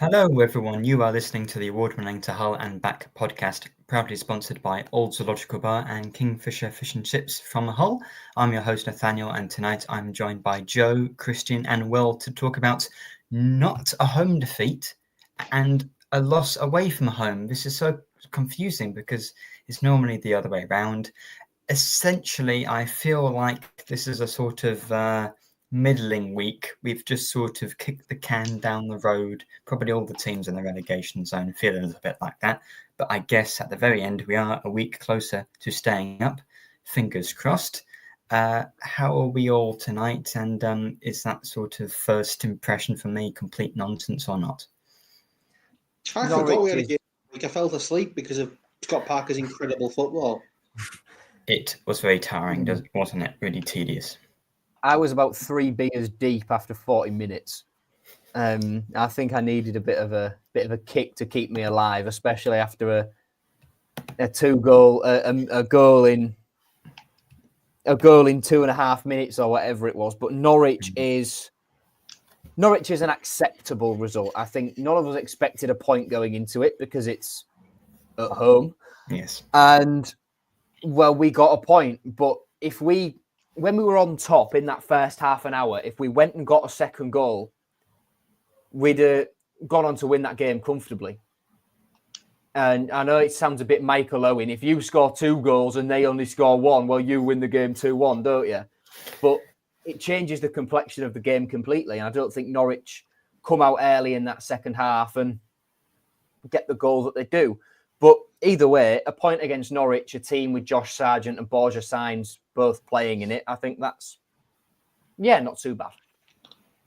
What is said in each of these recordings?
Hello, everyone. You are listening to the award-winning To Hull and Back podcast, proudly sponsored by Old Zoological Bar and Kingfisher Fish and Chips from Hull. I'm your host, Nathaniel, and tonight I'm joined by Joe, Christian, and Will to talk about not a home defeat and a loss away from home. This is so confusing because it's normally the other way around. Essentially, I feel like this is a sort of middling week. We've just sort of kicked the can down the road. Probably all the teams in the relegation zone feel a little bit like that. But I guess at the very end, we are a week closer to staying up. Fingers crossed. How are we all tonight? And is that sort of first impression for me complete nonsense or not? I forgot we had a game. I fell asleep because of Scott Parker's incredible football. It was very tiring, wasn't it? Really tedious. I was about 3 beers deep after 40 minutes. I think I needed a bit of a kick to keep me alive, especially after a goal in 2.5 minutes or whatever it was. But Norwich is an acceptable result. I think none of us expected a point going into it because it's at home. Yes. And well, we got a point, but when we were on top in that first half an hour, if we went and got a second goal, we'd gone on to win that game comfortably. And I know it sounds a bit Michael Owen. If you score 2 goals and they only score 1, well, you win the game 2-1, don't you? But it changes the complexion of the game completely. And I don't think Norwich come out early in that second half and get the goal that they do. But either way, a point against Norwich, a team with Josh Sargent and Borja Sainz both playing in it, I think that's, not too bad.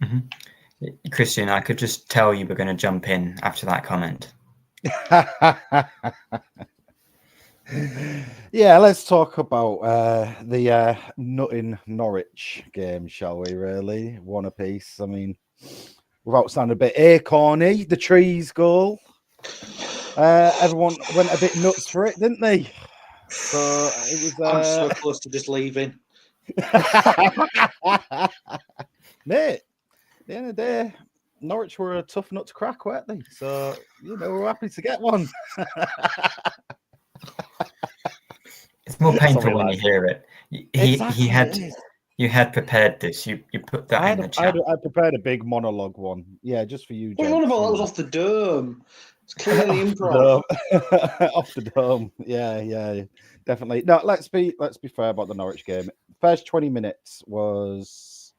Mm-hmm. Christian, I could just tell you were going to jump in after that comment. Yeah, let's talk about the nutting Norwich game, shall we, really? One apiece. I mean, without sounding a bit acorny, the Trees goal. Everyone went a bit nuts for it, didn't they? So it was. I'm so close to just leaving. Mate, at the end of the day, Norwich were a tough nut to crack, weren't they? So we're happy to get one. It's more painful when you hear it. Exactly. You had prepared this. You put that in the chat. I prepared a big monologue one. Yeah, just for you. Well, one of all that was off the dome. It's clearly improv. Off the dome. Yeah, definitely. No, let's be fair about the Norwich game. First 20 minutes was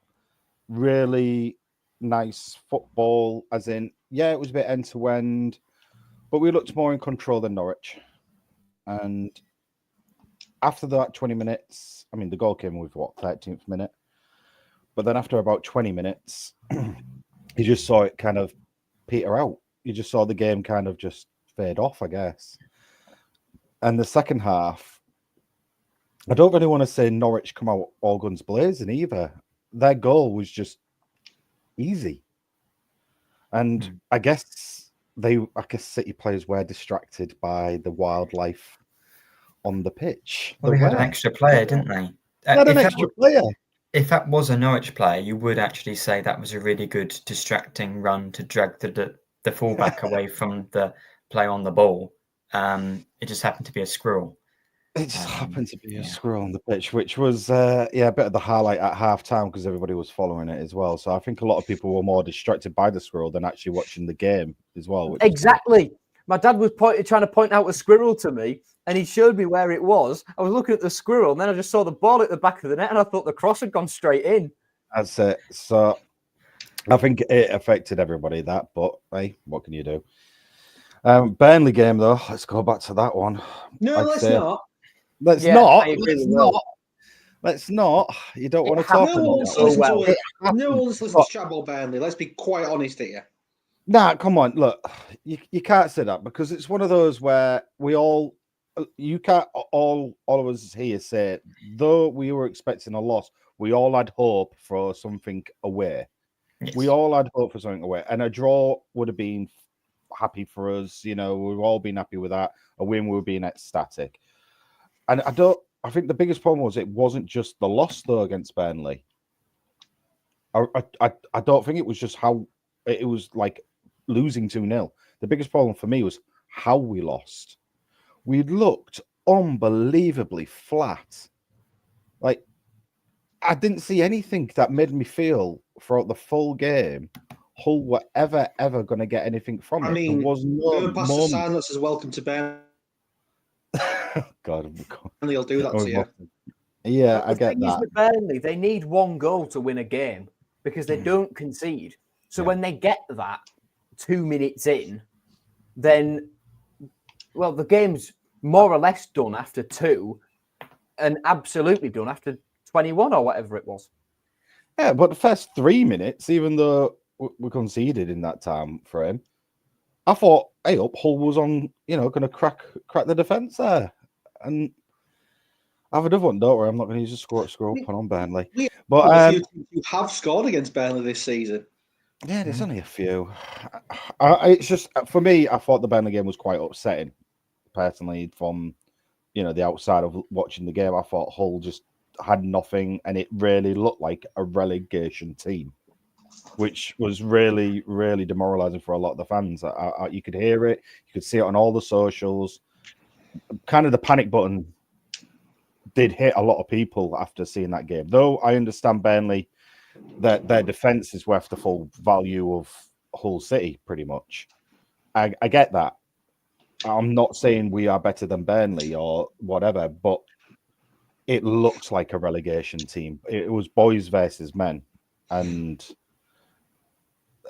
really nice football, as in, it was a bit end to end, but we looked more in control than Norwich. And after that 20 minutes, I mean, the goal came with 13th minute, but then after about 20 minutes, you just saw it kind of peter out. You just saw the game kind of just fade off, I guess. And the second half, I don't really want to say Norwich come out all guns blazing either. Their goal was just easy. And I guess City players were distracted by the wildlife on the pitch. Well, they had an extra player, didn't they? They had an extra player. If that was a Norwich player, you would actually say that was a really good distracting run to drag the fullback away from the play on the ball. It just happened to be a squirrel. It just happened to be a squirrel on the pitch, which was a bit of the highlight at half time because everybody was following it as well. So I think a lot of people were more distracted by the squirrel than actually watching the game as well. Exactly. My dad was trying to point out a squirrel to me, and he showed me where it was. I was looking at the squirrel, and then I just saw the ball at the back of the net, and I thought the cross had gone straight in. That's it. So I think it affected everybody, that, but hey, what can you do? Burnley game, though, let's go back to that one. No, let's not. Let's not. You don't want to talk about it. No one's listened to chat about Burnley. Let's be quite honest here. Nah, come on. Look, you can't say that because it's one of those where all of us here say, though we were expecting a loss, we all had hope for something away. Yes. We all had hope for something away. And a draw would have been happy for us. We've all been happy with that. A win, we were being ecstatic. And I think the biggest problem was it wasn't just the loss, though, against Burnley. I don't think it was just how it was like losing 2-0. The biggest problem for me was how we lost. We looked unbelievably flat. Like, I didn't see anything that made me feel throughout the full game Hull were ever going to get anything from it. There was no going past the sign that says "Welcome to Burnley." God, He'll do that to you. Yeah, I get that. With Burnley, they need one goal to win a game because they don't concede. So when they get that 2 minutes in, then, well, the game's more or less done after 2 and absolutely done after 21 or whatever it was. Yeah, but the first 3 minutes, even though we conceded in that time frame, I thought, hey, up Hull was on, going to crack the defence there. And I have another one, don't worry. I'm not going to use a scroll up on Burnley. But a few teams who have scored against Burnley this season. Yeah, there's only a few. It's just, for me, I thought the Burnley game was quite upsetting, personally, from, the outside of watching the game. I thought Hull just had nothing, and it really looked like a relegation team, which was really, really demoralising for a lot of the fans. You could hear it. You could see it on all the socials. Kind of the panic button did hit a lot of people after seeing that game. Though I understand Burnley, their defence is worth the full value of Hull City, pretty much. I get that. I'm not saying we are better than Burnley or whatever, but it looks like a relegation team. It was boys versus men, and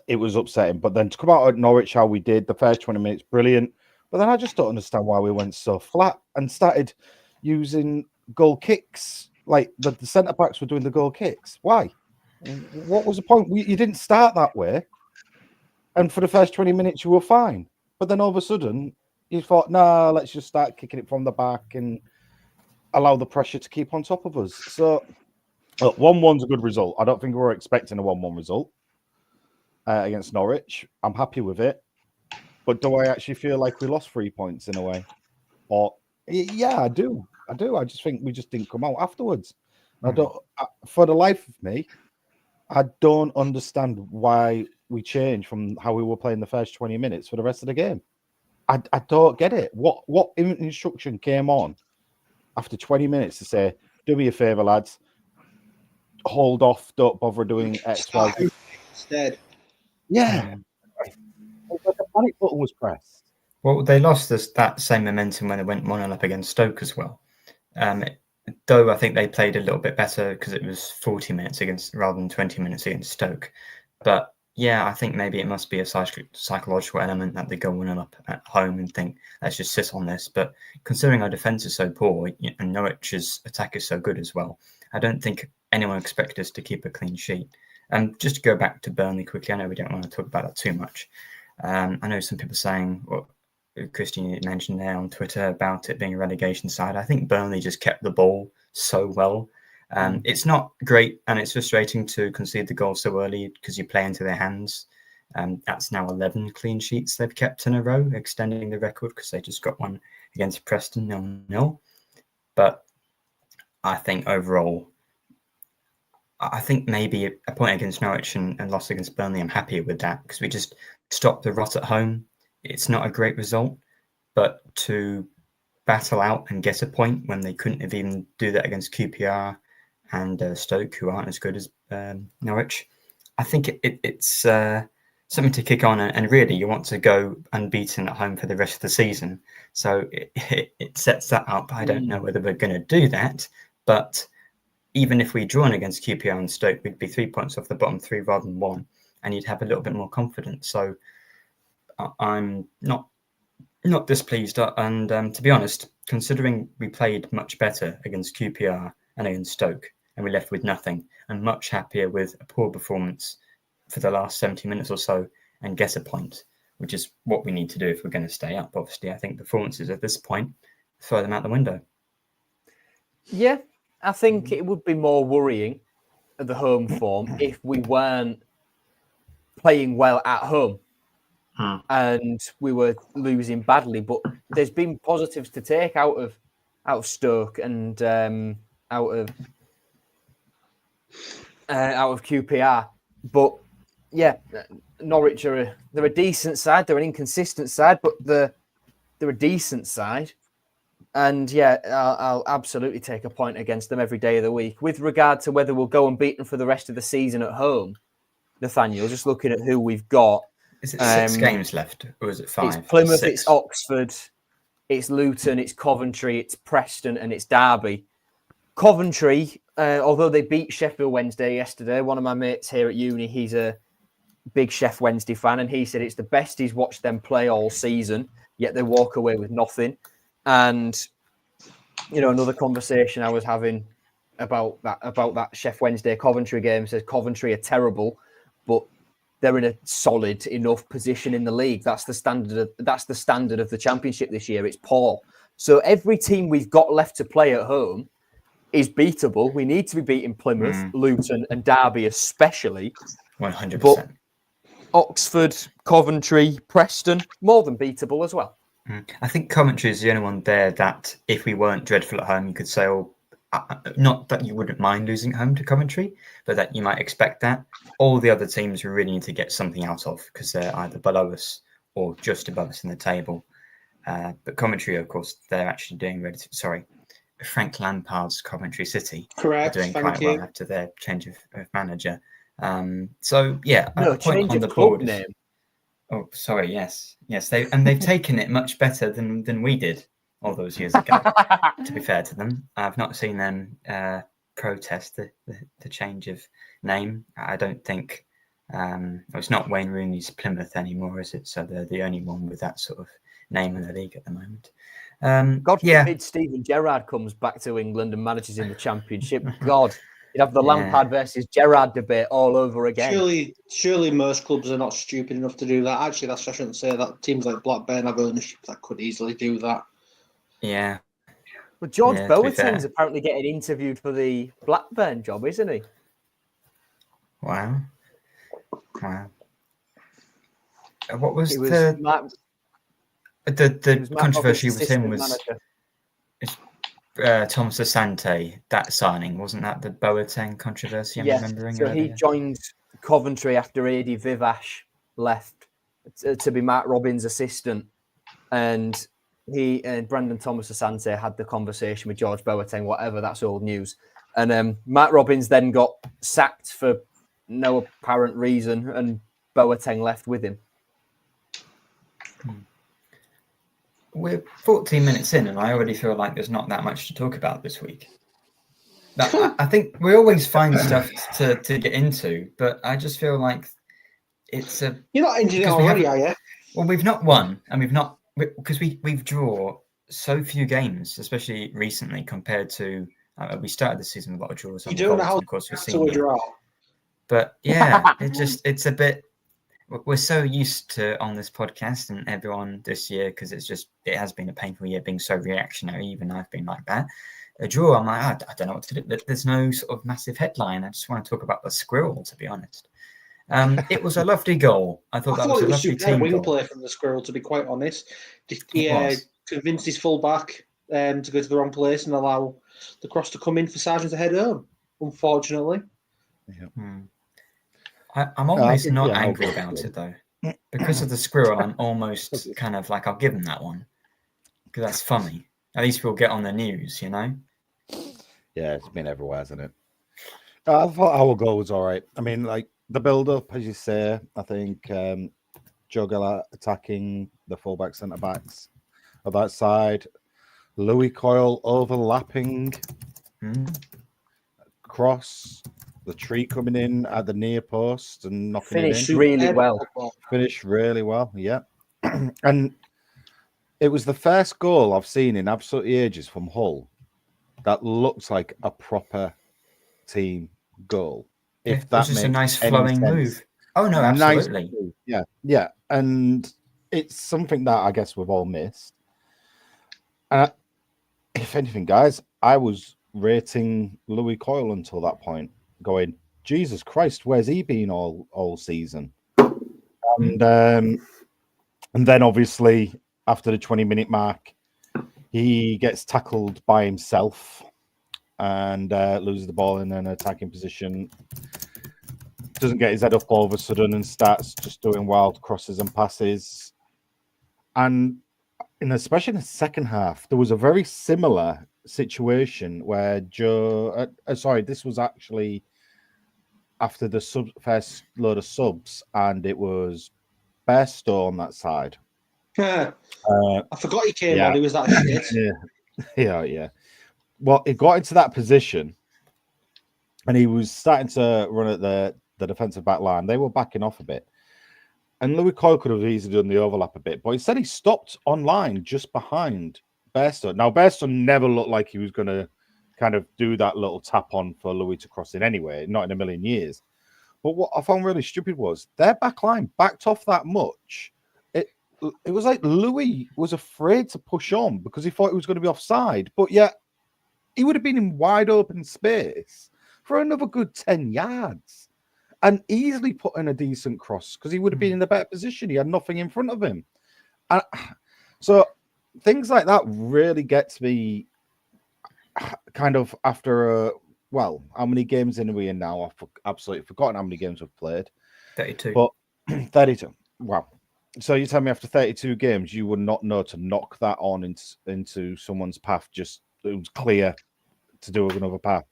it was upsetting. But then to come out at Norwich how we did, the first 20 minutes, brilliant. But then I just don't understand why we went so flat and started using goal kicks. Like the centre-backs were doing the goal kicks. Why? What was the point? You didn't start that way. And for the first 20 minutes, you were fine. But then all of a sudden, you thought, nah, let's just start kicking it from the back and allow the pressure to keep on top of us. So, look, 1-1's a good result. I don't think we were expecting a 1-1 result against Norwich. I'm happy with it. But do I actually feel like we lost 3 points in a way? Or, yeah, I do. I just think we just didn't come out afterwards. For the life of me, I don't understand why we changed from how we were playing the first 20 minutes for the rest of the game. I don't get it. What instruction came on after 20 minutes to say, do me a favour, lads, hold off, don't bother doing X, Y, Z. Instead. Yeah. The panic button was pressed. Well, they lost that same momentum when they went 1-0 up against Stoke as well. Though I think they played a little bit better because it was 40 minutes rather than 20 minutes against Stoke. But yeah, I think maybe it must be a psychological element that they go 1-0 up at home and think, let's just sit on this. But considering our defence is so poor and Norwich's attack is so good as well, I don't think anyone expected us to keep a clean sheet. Just to go back to Burnley quickly, I know we don't want to talk about that too much. I know some people saying, well, Christian mentioned there on Twitter about it being a relegation side. I think Burnley just kept the ball so well. It's not great, and it's frustrating to concede the goal so early because you play into their hands. That's now 11 clean sheets they've kept in a row, extending the record because they just got one against Preston 0-0. But I think overall, I think maybe a point against Norwich and loss against Burnley, I'm happier with that because we just stopped the rot at home. It's not a great result, but to battle out and get a point when they couldn't have even do that against QPR and Stoke, who aren't as good as Norwich, I think it's something to kick on. And really, you want to go unbeaten at home for the rest of the season. So it sets that up. I don't know whether we're going to do that, but even if we drawn against QPR and Stoke, we'd be 3 points off the bottom 3 rather than 1, and you'd have a little bit more confidence. So I'm not displeased. And to be honest, considering we played much better against QPR and against Stoke, and we left with nothing, I'm much happier with a poor performance for the last 70 minutes or so and get a point, which is what we need to do if we're going to stay up. Obviously, I think performances at this point throw them out the window. Yeah, I think it would be more worrying at the home form if we weren't playing well at home. And we were losing badly, but there's been positives to take out of Stoke and out of QPR. But yeah, Norwich they're a decent side. They're an inconsistent side, but they're a decent side. And yeah, I'll absolutely take a point against them every day of the week. With regard to whether we'll go and beat them for the rest of the season at home, Nathaniel, just looking at who we've got. Is it 6 games left, or is it 5? It's Plymouth, 6? it's Oxford, it's Luton, it's Coventry, it's Preston, and it's Derby. Coventry, although they beat Sheffield Wednesday yesterday, one of my mates here at uni, he's a big Sheff Wednesday fan, and he said it's the best he's watched them play all season, yet they walk away with nothing. And, you know, another conversation I was having about that Sheff Wednesday Coventry game says Coventry are terrible, but they're in a solid enough position in the league. That's the standard of the Championship this year. It's poor. So every team we've got left to play at home is beatable. We need to be beating Plymouth, Luton, and Derby especially. 100%. But Oxford, Coventry, Preston, more than beatable as well. I think Coventry is the only one there that if we weren't dreadful at home, you could say, oh, not that you wouldn't mind losing at home to Coventry, but that you might expect that. All the other teams we really need to get something out of because they're either below us or just above us in the table. But Coventry, of course, they're actually doing Frank Lampard's Coventry City. Correct. Are doing Thank quite you. well after their change of manager. So yeah, No, a point change on of the club board. name. Oh, sorry. Yes. They've taken it much better than we did all those years ago. To be fair to them, I've not seen them protest the change of name. I don't think it's not Wayne Rooney's Plymouth anymore, is it? So they're the only one with that sort of name in the league at the moment. God forbid Steven Gerrard comes back to England and manages in the Championship. God, you'd have the Lampard versus Gerrard debate all over again. Surely most clubs are not stupid enough to do that. Actually, I shouldn't say that. Teams like Blackburn have ownership that could easily do that. Yeah. But George Boateng's apparently getting interviewed for the Blackburn job, isn't he? Wow. What was the controversy with him was Thomas Asante, that signing? Wasn't that the Boateng controversy I'm remembering? So he joined Coventry after Adi Vivash left to be Matt Robbins' assistant. And he and Brandon Thomas Asante had the conversation with George Boateng, whatever, that's old news. And Matt Robbins then got sacked for no apparent reason, and Boateng left with him. We're 14 minutes in, and I already feel like there's not that much to talk about this week. I think we always find stuff to get into, but I just feel like it's a... You're not ending it already, are you? Well, we've not won, and we've not... Because we've drawn so few games, especially recently, compared to... we started the season with a lot of draws. You don't know how to a draw. But yeah, it's a bit... We're so used to on this podcast and everyone this year, because it has been a painful year being so reactionary. Even I've been like that. A draw, I'm like, I don't know what to do. There's no sort of massive headline. I just want to talk about the Squirrel, to be honest. It was a lovely goal. I thought that was a lovely team wing goal. Play from the Squirrel, to be quite honest. He convinced his full-back to go to the wrong place and allow the cross to come in for Sargent to head home, unfortunately. Yeah. I'm almost not angry about it, though. Because of the Squirrel, I'm almost kind of like, I'll give him that one. Because that's funny. At least we'll get on the news, you know? Yeah, it's been everywhere, hasn't it? I thought our goal was all right. I mean, like, the build-up, as you say, I think Jogala attacking the full-back centre-backs of that side. Louis Coyle overlapping. Cross. The tree coming in at the near post and knocking it in. Finished really well, yeah. And it was the first goal I've seen in absolutely ages from Hull that looks like a proper team goal. If that was just a nice flowing move. Oh no, absolutely. Nice, yeah. And it's something that I guess we've all missed. If anything, guys, I was rating Louis Coyle until that point, going, Jesus Christ, where's he been all season? And then obviously after the 20-minute mark, he gets tackled by himself and loses the ball in an attacking position. doesn't get his head up all of a sudden and starts just doing wild crosses and passes. And especially in the second half, there was a very similar situation where this was actually after the first load of subs, and it was Bairstow on that side. I forgot he came on. He was that shit. Yeah. Well, he got into that position, and he was starting to run at the defensive back line. They were backing off a bit, and Louis Coyle could have easily done the overlap a bit, but instead he stopped on line just behind Bairstow. Now, Bairstow never looked like he was going to kind of do that little tap on for Louis to cross in anyway, not in a million years. But what I found really stupid was their back line backed off that much. It was like Louis was afraid to push on because he thought he was going to be offside, but yet he would have been in wide open space for another good 10 yards and easily put in a decent cross because he would have been in the better position. He had nothing in front of him. And so things like that really get to me kind of after how many games in are we in now? I've absolutely forgotten how many games we've played. 32. But 32. Wow. So you tell me after 32 games, you would not know to knock that on into someone's path, just it was clear to do another path.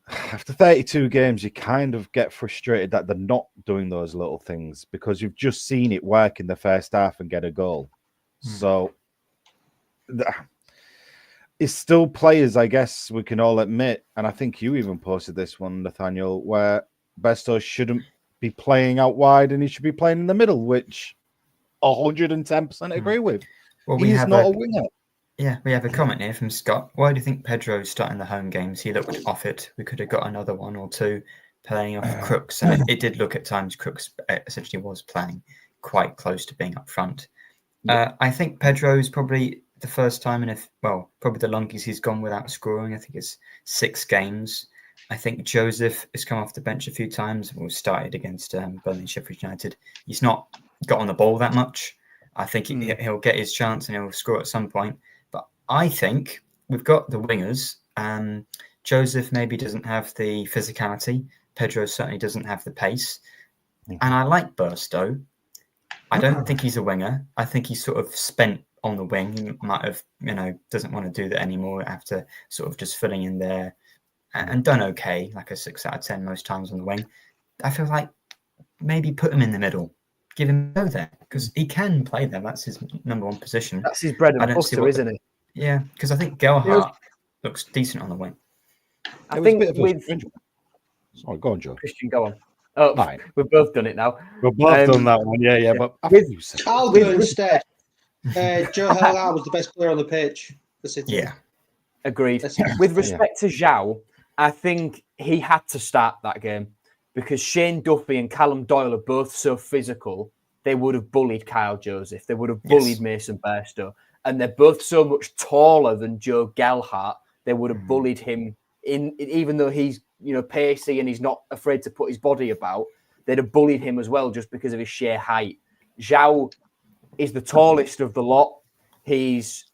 After 32 games, you kind of get frustrated that they're not doing those little things because you've just seen it work in the first half and get a goal. So it's still players, I guess we can all admit, and I think you even posted this one, Nathaniel, where Bairstow shouldn't be playing out wide and he should be playing in the middle, which 110% agree with. Well, he's not a winger. Yeah, we have a comment here from Scott. Why do you think Pedro's starting the home games? He looked off it. We could have got another one or two playing off Crooks. And it did look at times Crooks essentially was playing quite close to being up front. Yeah. I think Pedro's probably the first time probably the longest he's gone without scoring. I think it's 6 games. I think Joseph has come off the bench a few times. Started against Burnley, Sheffield United. He's not got on the ball that much. I think he'll get his chance and he'll score at some point. But I think we've got the wingers. Joseph maybe doesn't have the physicality. Pedro certainly doesn't have the pace. And I like Bairstow. I don't think he's a winger. I think he's sort of spent on the wing. He might have, doesn't want to do that anymore after sort of just filling in there and done okay, like a 6 out of 10 most times on the wing. I feel like maybe put him in the middle. Give him a go there because he can play there. That's his number one position. That's his bread and butter, isn't it? Yeah, because I think Gelhardt looks decent on the wing. I think with... Sorry, go on, Joe. Christian, go on. Oh, right. We've both done it now. We've both done that one, yeah. But I'll do it instead. Joe Gelhardt was the best player on the pitch. Yeah. Agreed. With respect to Zhao, I think he had to start that game because Shane Duffy and Callum Doyle are both so physical, they would have bullied Kyle Joseph. They would have bullied Mason Bairstow. And they're both so much taller than Joe Gelhardt, they would have bullied him, even though he's pacey and he's not afraid to put his body about, they'd have bullied him as well just because of his sheer height. Zhao is the tallest of the lot. He's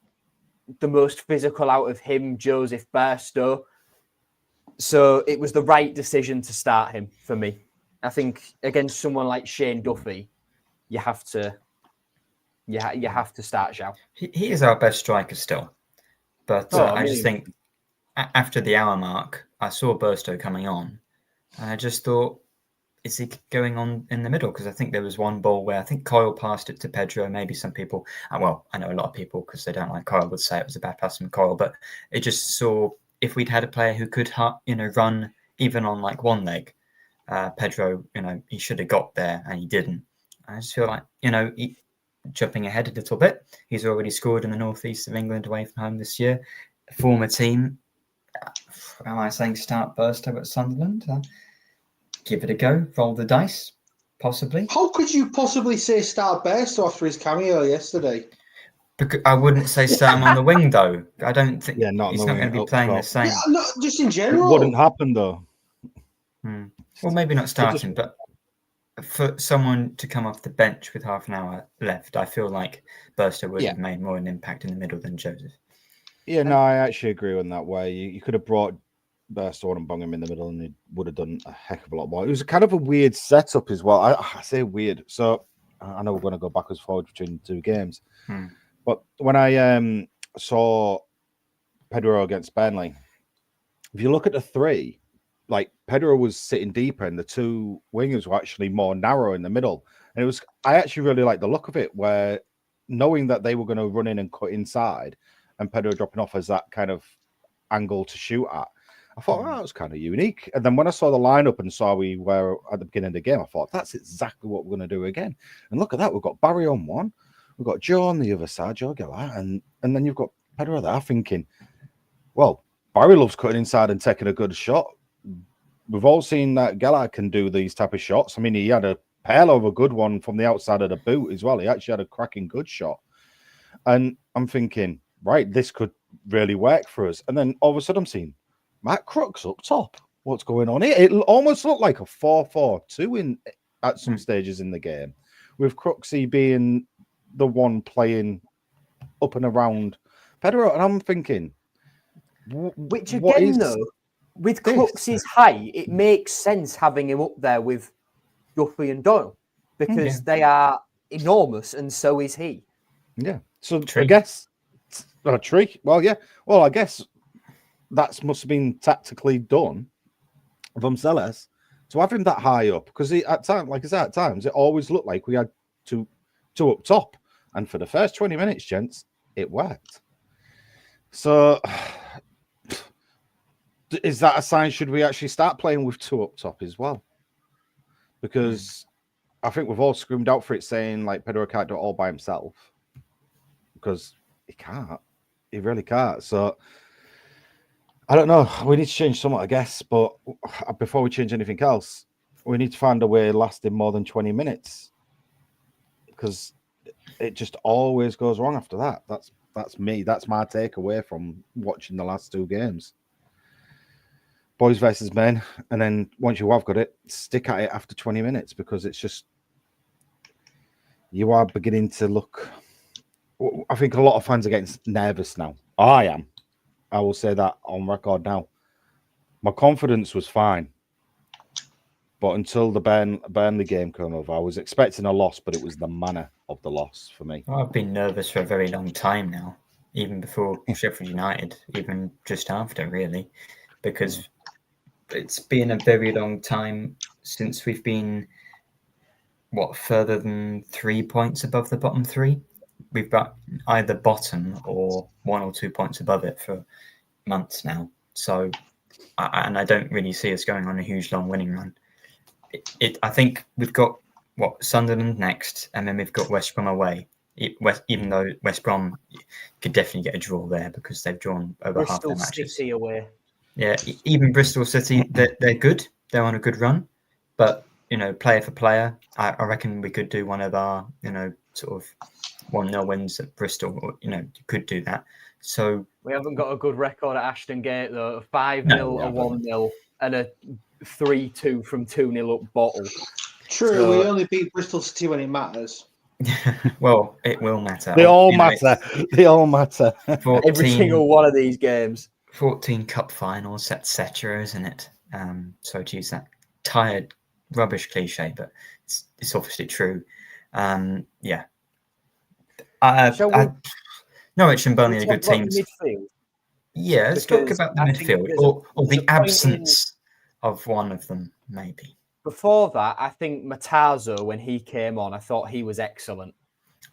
the most physical out of him, Joseph Bairstow. So it was the right decision to start him for me. I think against someone like Shane Duffy, you have to start Zhao. He is our best striker still. But I just think after the hour mark, I saw Bairstow coming on. And I just thought, is he going on in the middle? Because I think there was one ball where I think Coyle passed it to Pedro. Maybe some people, I know a lot of people, because they don't like Coyle, would say it was a bad pass from Coyle. But it just saw, if we'd had a player who could run even on like one leg, Pedro, he should have got there and he didn't. I just feel like, jumping ahead a little bit. He's already scored in the northeast of England away from home this year. Former team. Am I saying start Bairstow at Sunderland? Give it a go. Roll the dice. Possibly. How could you possibly say start Bairstow after his cameo yesterday? Because I wouldn't say start him on the wing, though. I don't think he's not going to be playing the same. Yeah, no, just in general. It wouldn't happen, though. Well, maybe not starting, but for someone to come off the bench with half an hour left, I feel like Bairstow would have made more an impact in the middle than Joseph. Yeah, no, I actually agree on that way. You could have brought Bairstow and bung him in the middle, and he would have done a heck of a lot more. It was kind of a weird setup as well. I say weird. So I know we're going to go backwards forward between the two games, but when I saw Pedro against Burnley, if you look at the three, like Pedro was sitting deeper, and the two wingers were actually more narrow in the middle. And I actually really liked the look of it, where knowing that they were going to run in and cut inside, and Pedro dropping off as that kind of angle to shoot at. I thought, that was kind of unique. And then when I saw the lineup and saw we were at the beginning of the game, I thought, that's exactly what we're going to do again. And look at that. We've got Barry on one. We've got Joe on the other side, Joe Gellar. And then you've got Pedro there thinking, well, Barry loves cutting inside and taking a good shot. We've all seen that Gellar can do these type of shots. I mean, he had a hell of a good one from the outside of the boot as well. He actually had a cracking good shot. And I'm thinking, right, this could really work for us. And then all of a sudden I'm seeing Matt Crooks up top. What's going on here? It almost looked like a 4-4-2 at some stages in the game, with Crooksy being the one playing up and around Pedro. And I'm thinking, which again, though, with Crooks's height, it makes sense having him up there with Duffy and Doyle, because they are enormous, and so is he. Yeah. So I guess a tree. Well, yeah. Well, I guess that must have been tactically done from Celes to have him that high up, because at times it always looked like we had two up top, and for the first 20 minutes, gents, it worked. So is that a sign? Should we actually start playing with two up top as well? Because I think we've all screamed out for it, saying like Pedro can't do it all by himself, because he can't. He really can't. So I don't know. We need to change somewhat, I guess. But before we change anything else, we need to find a way lasting more than 20 minutes, because it just always goes wrong after that. That's me. That's my takeaway from watching the last two games. Boys versus men. And then once you have got it, stick at it after 20 minutes, because it's just, you are beginning to look. I think a lot of fans are getting nervous now. I am. I will say that on record now. My confidence was fine, but until the Burnley game came over, I was expecting a loss, but it was the manner of the loss for me. Well, I've been nervous for a very long time now, even before Sheffield United, even just after, really, because it's been a very long time since we've been, further than 3 points above the bottom three. We've got either bottom or 1 or 2 points above it for months now. So, and I don't really see us going on a huge long winning run. I think we've got Sunderland next, and then we've got West Brom away. Even though West Brom could definitely get a draw there, because they've drawn over half their matches. Bristol City away. Yeah, even Bristol City, they're good. They're on a good run, but player for player, I reckon we could do one of our sort of 1-0 wins at Bristol. Or, you could do that. So we haven't got a good record at Ashton Gate though. 5-0, a 1-0, and a 3-2 from 2-0 up Bottle. True, so, we only beat Bristol City when it matters. Well, it will matter. They all matter. They all matter. 14, every single one of these games. 14 cup finals, etc., isn't it? So to use that tired, rubbish cliche, but it's obviously true. Yeah. Norwich and Burnley are good teams. Yeah, let's talk about the midfield, or the absence of one of them, maybe. Before that, I think Matazo, when he came on, I thought he was excellent.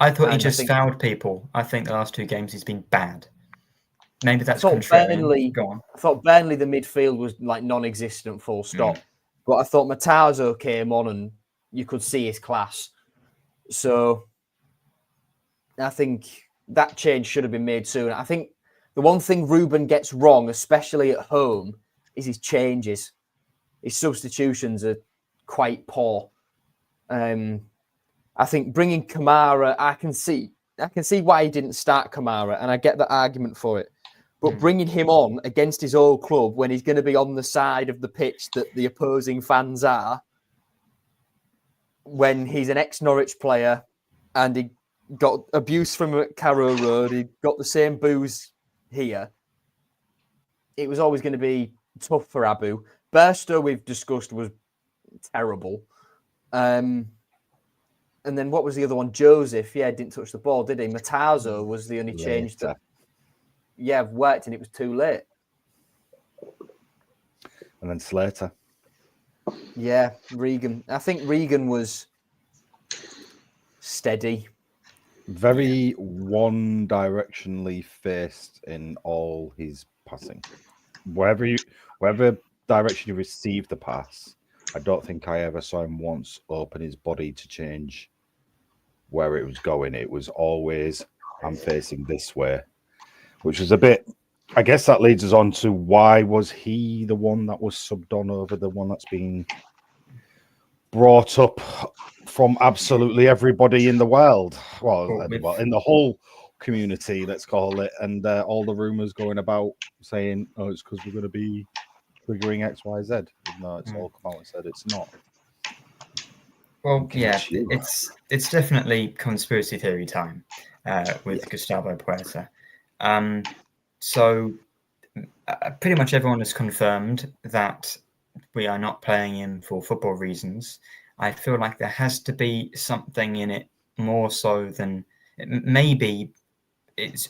I thought he just fouled people. I think the last two games he's been bad. Maybe that's contrarian. Go on. I thought Burnley, the midfield was like non-existent, full stop. But I thought Matazo came on and you could see his class. So I think that change should have been made soon. I think the one thing Ruben gets wrong, especially at home, is his changes. His substitutions are quite poor. I think bringing Kamara, I can see why he didn't start Kamara, and I get the argument for it. But bringing him on against his old club when he's going to be on the side of the pitch that the opposing fans are, when he's an ex-Norwich player and he got abuse from him at Carrow Road, he got the same boos here, it was always going to be tough for Abu. Burstow, we've discussed, was terrible. And then what was the other one? Joseph, didn't touch the ball, did he? Matazo was the only change that, worked, and it was too late. And then Slater. Yeah, Regan. I think Regan was steady. Very one-directionally faced in all his passing. Wherever direction you received the pass, I don't think I ever saw him once open his body to change where it was going. It was always, I'm facing this way, which was a bit, I guess that leads us on to why was he the one that was subbed on over the one that's been brought up from absolutely everybody in the world. Well, in the whole community, let's call it, and all the rumors going about saying, oh, it's because we're going to be triggering X, Y, Z. No, it's all come out and said it's not. Well, it's definitely conspiracy theory time with Gustavo Puerta. So pretty much everyone has confirmed that we are not playing him for football reasons. I feel like there has to be something in it more so than maybe it's.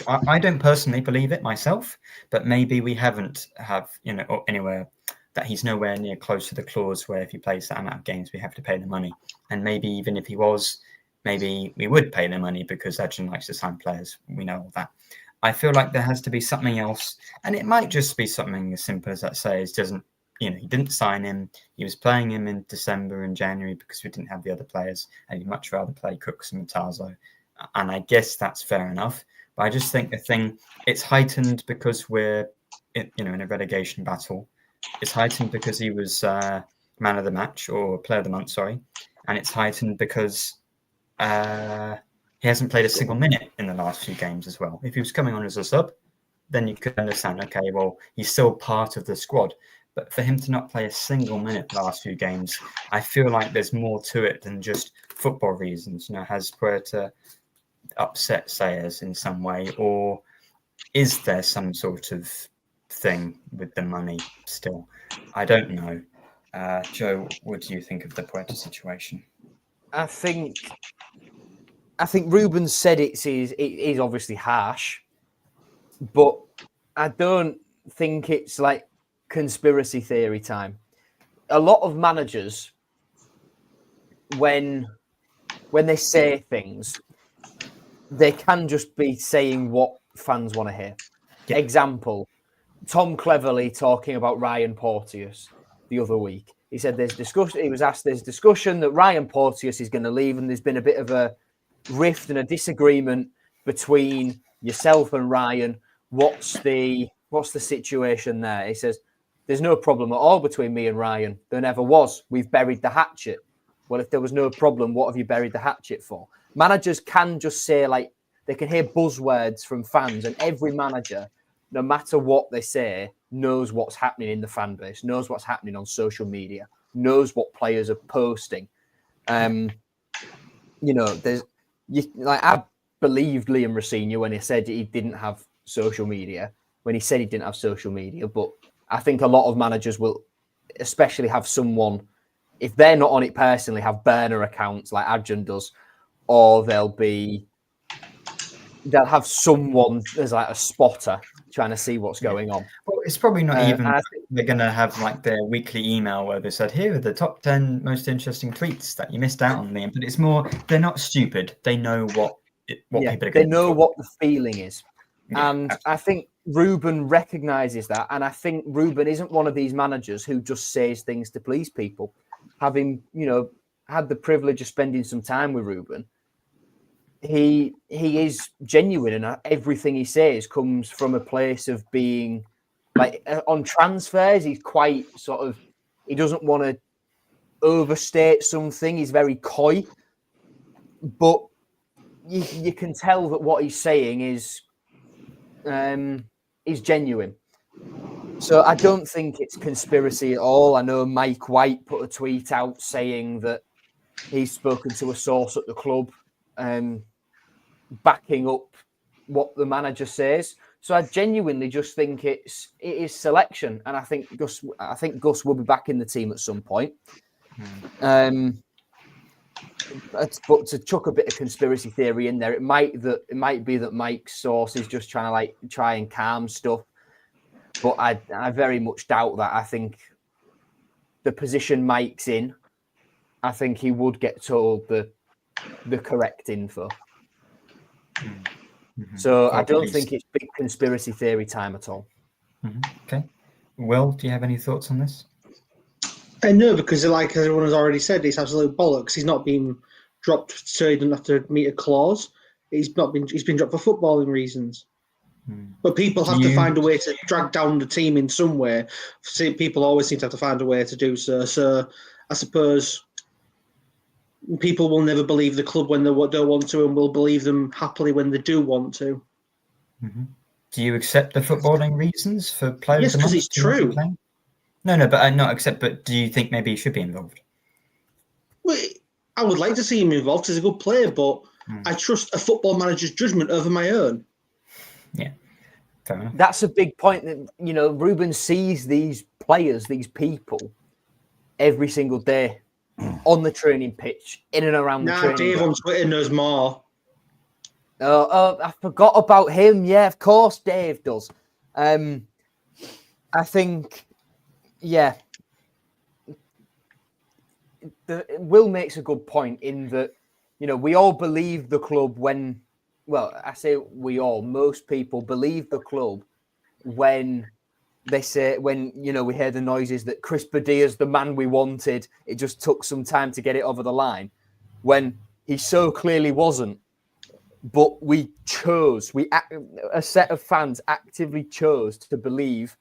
I don't personally believe it myself, but maybe we haven't or anywhere that he's nowhere near close to the clause where if he plays that amount of games, we have to pay the money. And maybe even if he was, maybe we would pay the money because Edgen likes to sign players. We know all that. I feel like there has to be something else, and it might just be something as simple as that says he didn't sign him. He was playing him in December and January because we didn't have the other players, and he'd much rather play Cooks and Matazo. And I guess that's fair enough. But I just think it's heightened because we're in a relegation battle. It's heightened because he was man of the match or player of the month, sorry. And it's heightened because he hasn't played a single minute in the last few games as well. If he was coming on as a sub, then you could understand, okay, well, he's still part of the squad. But for him to not play a single minute the last few games, I feel like there's more to it than just football reasons. Has Puerta upset Sayers in some way, or is there some sort of thing with the money still? I don't know. Joe, what do you think of the Puerta situation? I think Ruben said it is obviously harsh, but I don't think it's like conspiracy theory time. A lot of managers, when they say things, they can just be saying what fans want to hear. Yeah. Example, Tom Cleverley talking about Ryan Porteous the other week. He said there's discussion that Ryan Porteous is going to leave, and there's been a bit of a rift and a disagreement between yourself and Ryan. What's the situation there? He says there's no problem at all between me and Ryan. There never was. We've buried the hatchet. Well, if there was no problem, what have you buried the hatchet for? Managers can just say, like, they can hear buzzwords from fans, and every manager, no matter what they say, knows what's happening in the fan base, knows what's happening on social media, knows what players are posting. I believed Liam Rosenior when he said he didn't have social media, but I think a lot of managers will especially have someone, if they're not on it personally, have burner accounts like Adjan does, or they'll have someone as like a spotter trying to see what's going on. Well, it's probably not even they're going to have like their weekly email where they said, here are the top 10 most interesting tweets that you missed out on, Liam. But it's more, they're not stupid. They know what people are going to do. They know what the feeling is. Yeah, and absolutely. I think Ruben recognises that. And I think Ruben isn't one of these managers who just says things to please people. Having, had the privilege of spending some time with Ruben, he is genuine, and everything he says comes from a place of being like on transfers. He's quite he doesn't want to overstate something. He's very coy, but you can tell that what he's saying is genuine. So I don't think it's conspiracy at all. I know Mike White put a tweet out saying that he's spoken to a source at the club, backing up what the manager says. So I genuinely just think it is selection, and I think Gus will be back in the team at some point. But to chuck a bit of conspiracy theory in there, it might be that Mike's source is just trying to try and calm stuff. But I very much doubt that. I think the position Mike's in, I think he would get told the correct info. So I don't think it's big conspiracy theory time at all. Okay. Will, do you have any thoughts on this? No, because like everyone has already said, it's absolute bollocks. He's not been dropped so he doesn't have to meet a clause. He's been dropped for footballing reasons. But people have to find a way to drag down the team in some way. People always seem to have to find a way to do so. So I suppose people will never believe the club when they don't want to, and will believe them happily when they do want to. Do you accept the footballing reasons for players? Yes, because it's true. No, but not accept. But do you think maybe he should be involved? Well, I would like to see him involved. He's a good player, but I trust a football manager's judgment over my own. Yeah, fair enough. That's a big point. That Ruben sees these players, these people, every single day on the training pitch, in and around the training. Dave on Twitter knows more. Oh, I forgot about him. Yeah, of course, Dave does. I think, yeah. Will makes a good point in that, we all believe the club when, well, I say we all, most people believe the club when they say, when, we hear the noises that Chris Badia's the man we wanted. It just took some time to get it over the line, when he so clearly wasn't. But a set of fans actively chose to believe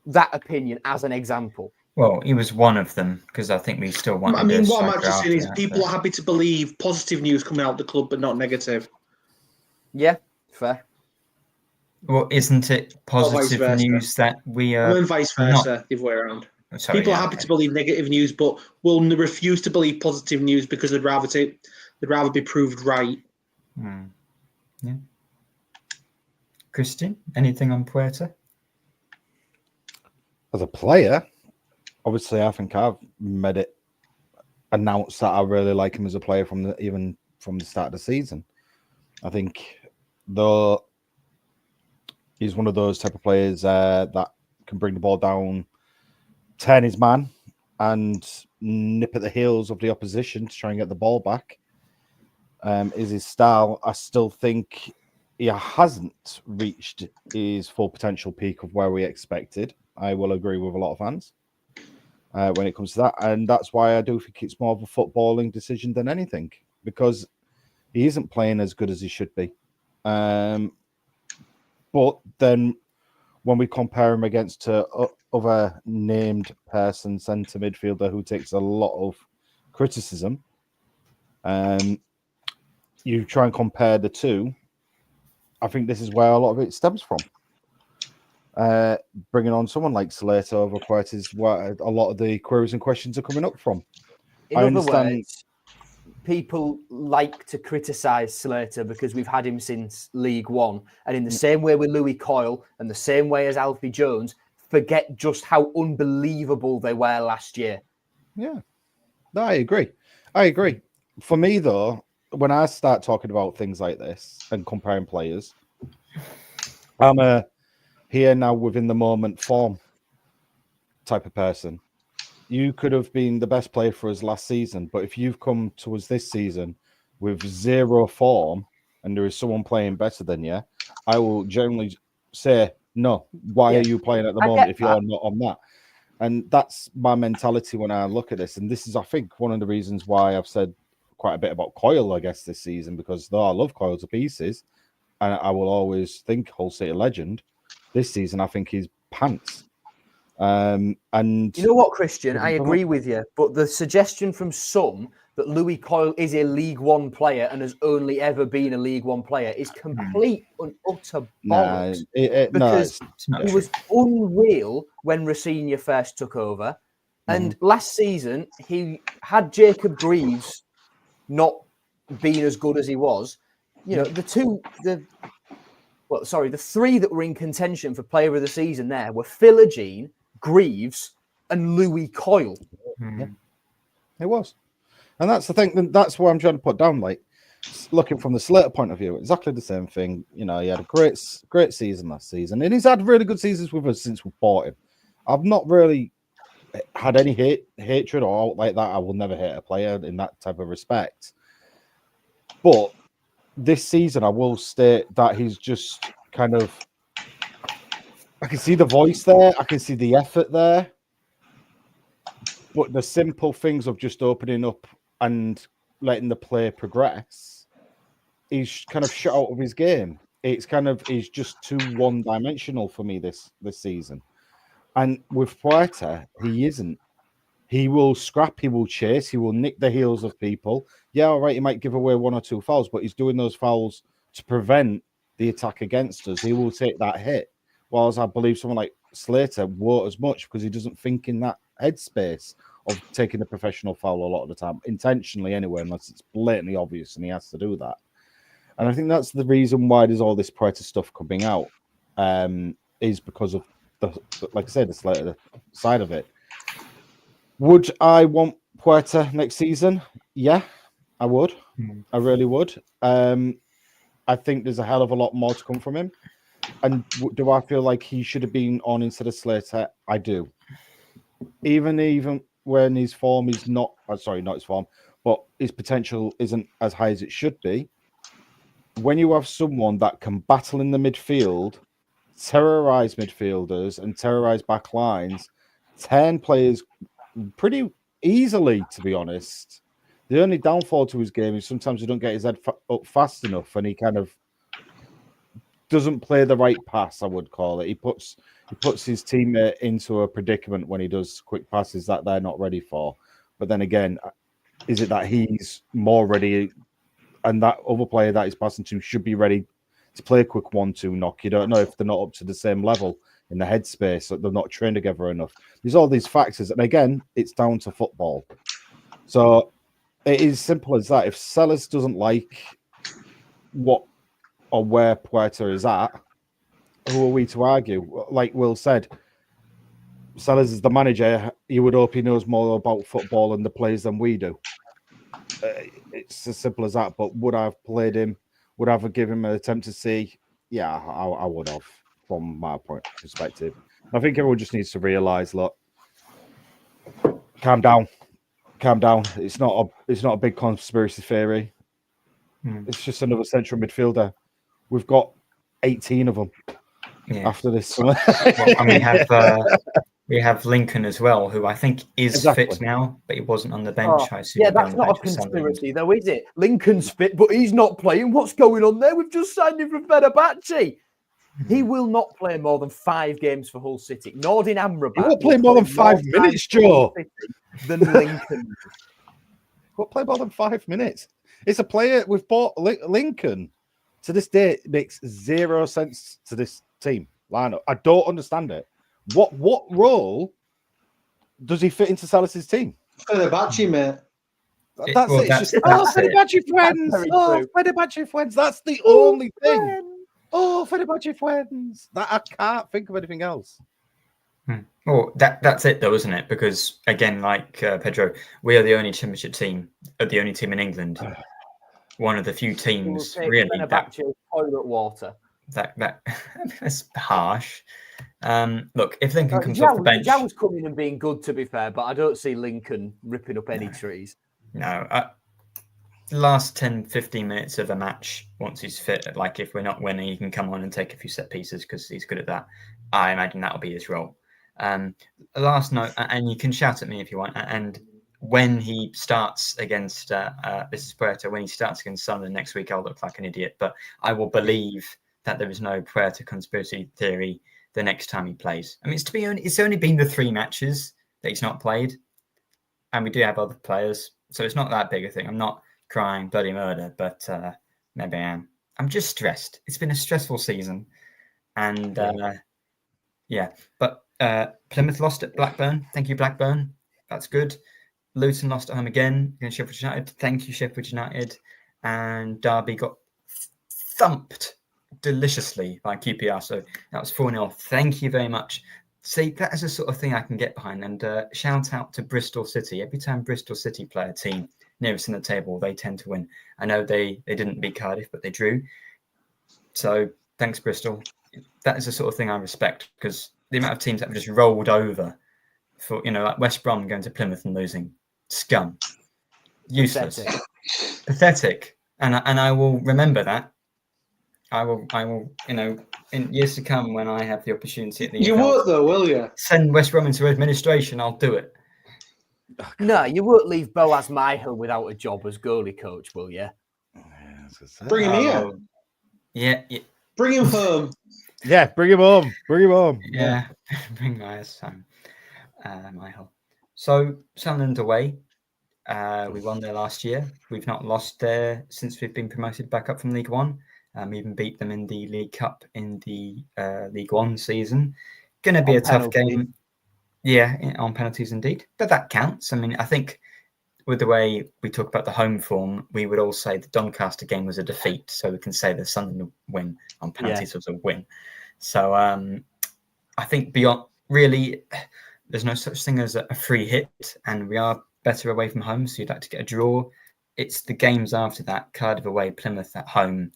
that opinion as an example. Well, he was one of them, because I think we still want. I mean, what I'm actually saying is people are happy to believe positive news coming out of the club, but not negative. Yeah, fair. Well, isn't it positive news that we are? And vice versa, the other way around. People are happy to believe negative news, but will refuse to believe positive news because they'd rather be proved right. Yeah. Christian, anything on Puerta? As a player, obviously, I think I've made it announced that I really like him as a player even from the start of the season. I think, though, he's one of those type of players that can bring the ball down, turn his man, and nip at the heels of the opposition to try and get the ball back. Is his style. I still think he hasn't reached his full potential peak of where we expected. I will agree with a lot of fans when it comes to that. And that's why I do think it's more of a footballing decision than anything, because he isn't playing as good as he should be. But then when we compare him against other named person centre midfielder who takes a lot of criticism, you try and compare the two. I think this is where a lot of it stems from. Bringing on someone like Slater over Puerta is where a lot of the queries and questions are coming up from. In other words, people like to criticise Slater because we've had him since League One. And in the same way with Louis Coyle and the same way as Alfie Jones, forget just how unbelievable they were last year. Yeah, no, I agree. For me, though, when I start talking about things like this and comparing players, I'm a here now within the moment form type of person. You could have been the best player for us last season, but if you've come to us this season with zero form and there is someone playing better than you, I will generally say, no, why are you playing at the moment if you're not on that? And that's my mentality when I look at this. And this is, I think, one of the reasons why I've said quite a bit about Coyle, I guess, this season, because though I love Coyle to pieces, and I will always think Hull City legend, this season I think he's pants. And you know what, Christian, I agree with you, but the suggestion from some that Louis Coyle is a League One player and has only ever been a League One player is complete and utter bollocks. Because he was unreal when Rosinha first took over, and last season he had Jacob Greaves not been as good as he was. You know, the three that were in contention for player of the season there were Philogene, Greaves, and Louis Coyle. Yeah, it was. And that's the thing. That's what I'm trying to put down. Like, looking from the Slater point of view, exactly the same thing. You know, he had a great season last season, and he's had really good seasons with us since we bought him. I've not really had any hatred or like that. I will never hate a player in that type of respect. But this season, I will state that he's just kind of. I can see the voice there. I can see the effort there. But the simple things of just opening up and letting the play progress, he's kind of shut out of his game. He's just too one-dimensional for me this season. And with Puerta, he isn't. He will scrap, he will chase, he will nick the heels of people. Yeah, all right, he might give away one or two fouls, but he's doing those fouls to prevent the attack against us. He will take that hit. Whereas I believe someone like Slater won't as much because he doesn't think in that headspace of taking a professional foul a lot of the time, intentionally anyway, unless it's blatantly obvious and he has to do that. And I think that's the reason why there's all this Puerta stuff coming out, is because of like I said, the Slater side of it. Would I want Puerta next season? Yeah, I would. I really would. I think there's a hell of a lot more to come from him. And do I feel like he should have been on instead of Slater? I do. Even when his form is not his form, but his potential isn't as high as it should be. When you have someone that can battle in the midfield, terrorize midfielders and terrorize back lines, 10 players pretty easily, to be honest. The only downfall to his game is sometimes he don't get his head up fast enough and he kind of doesn't play the right pass, I would call it. He puts his teammate into a predicament when he does quick passes that they're not ready for. But then again, is it that he's more ready and that other player that he's passing to should be ready to play a quick 1-2 knock? You don't know if they're not up to the same level in the headspace, that they're not trained together enough. There's all these factors. And again, it's down to football. So it is simple as that. If Sellers doesn't like what or where Puerta is at, who are we to argue? Like Will said, Sellers is the manager. You would hope he knows more about football and the players than we do. It's as simple as that. But would I have played him? Would I have given him an attempt to see? Yeah, I would have, from my point of perspective. I think everyone just needs to realise, look, calm down. It's not a big conspiracy theory. It's just another central midfielder. We've got 18 of them after this. Well, and we have Lincoln as well, who I think is fit now, but he wasn't on the bench. I assume that's not a conspiracy, though, is it? Lincoln's fit, but he's not playing. What's going on there? We've just signed him from Fenerbahce. He will not play more than 5 games for Hull City. Nordin Amrabat. He won't play more than 5 minutes, Joe. Than Lincoln. Won't play more than 5 minutes. It's a player we've bought. Lincoln to this day it makes 0 sense to this team lineup. I don't understand it. What role does he fit into Salas's team? Fenerbahce, mate. That's it. It's just Fenerbahce friends. Fenerbahce friends. That's the only thing. Fenerbahce friends. That I can't think of anything else. Well, that's it though, isn't it? Because again, like Pedro, we are the only championship team, the only team in England. One of the few teams, really. Fenerbahce toilet water. That's harsh. Look, if Lincoln comes off the bench, Jow's coming and being good, to be fair, but I don't see Lincoln ripping up any trees. No, the last 10-15 minutes of a match, once he's fit, like if we're not winning, he can come on and take a few set pieces because he's good at that. I imagine that'll be his role. Last note, and you can shout at me if you want. And when he starts against this is Puerta, when he starts against Sunderland next week, I'll look like an idiot, but I will believe that there is no Puerta conspiracy theory the next time he plays. I mean, it's only been the 3 matches that he's not played, and we do have other players, so it's not that big a thing. I'm not crying bloody murder, but maybe I am. I'm just stressed. It's been a stressful season, and But Plymouth lost at Blackburn. Thank you, Blackburn. That's good. Luton lost at home again against Sheffield United. Thank you, Sheffield United. And Derby got thumped deliciously by QPR. So that was 4-0. Thank you very much. See, that is the sort of thing I can get behind. And shout out to Bristol City. Every time Bristol City play a team nearest in the table, they tend to win. I know they didn't beat Cardiff, but they drew. So thanks, Bristol. That is the sort of thing I respect, because the amount of teams that have just rolled over for, like West Brom going to Plymouth and losing. Scum. Useless. Pathetic. And I will remember that. I will, in years to come, when I have the opportunity at the You won't though, will you? Send West Brom into administration, I'll do it. No, you won't leave Boaz Myhill without a job as goalie coach, will you? Bring him here. Yeah. Bring him home. Yeah, bring him home. Bring him home. Yeah. Bring my son, Myhill. So Sunderland away. We won there last year. We've not lost there since we've been promoted back up from League One. We even beat them in the League Cup in the League One season. Going to be a tough game. Yeah, on penalties indeed. But that counts. I mean, I think with the way we talk about the home form, we would all say the Doncaster game was a defeat. So we can say the Sunderland win on penalties was a win. So I think beyond, really, there's no such thing as a free hit. And we are better away from home. So you'd like to get a draw. It's the games after that, Cardiff away, Plymouth at home.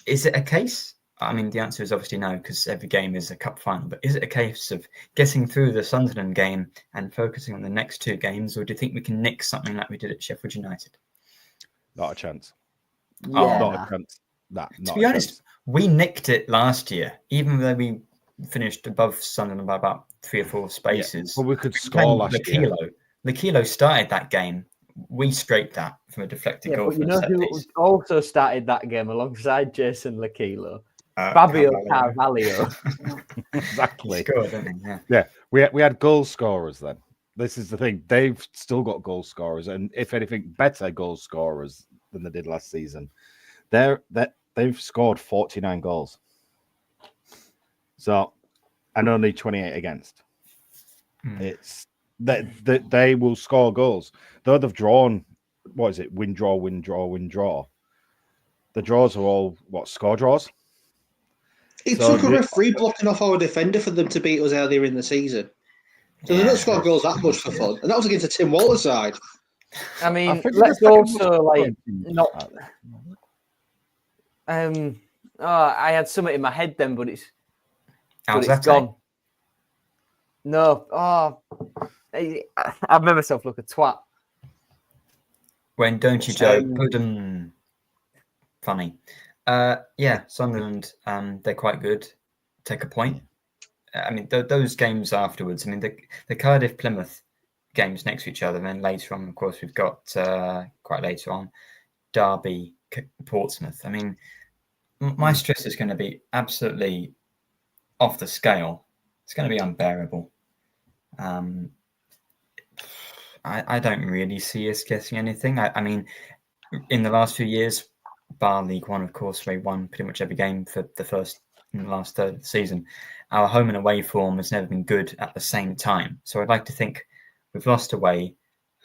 Is it a case? I mean, the answer is obviously no, because every game is a cup final. But is it a case of getting through the Sunderland game and focusing on the next two games, or do you think we can nick something like we did at Sheffield United? Not a chance. Yeah. Not a chance. To be honest, we nicked it last year, even though we finished above Sunderland by about 3 or 4 spaces. Well, we could score last year. Lakilo started that game. We scraped that from a deflected goal. But you know who also started that game alongside Jason Lakilo? Fabio Carvalho. Exactly. Scored, didn't he? Yeah, we had goal scorers then. This is the thing. They've still got goal scorers, and if anything, better goal scorers than they did last season. They've scored 49 goals. So, and only 28 against. It's that they will score goals. Though they've drawn, what is it? Win, draw, win, draw, win, draw. The draws are all score draws. It took a referee blocking off our defender for them to beat us earlier in the season. So they don't score goals that much for fun. And that was against a Tim Walter side. I mean, let's also not. I had something in my head then, but it's gone. No. I've made myself look a twat. When don't you, Joe? Put them funny. Sunderland, they're quite good. Take a point. I mean, those games afterwards. I mean, the Cardiff Plymouth games next to each other. And then later on, of course, we've got quite later on Derby, Portsmouth. I mean, my stress is going to be absolutely off the scale. It's going to be unbearable. I don't really see us getting anything. I mean, in the last few years, bar League One, of course, we won pretty much every game for the last third of the season. Our home and away form has never been good at the same time. So I'd like to think we've lost away,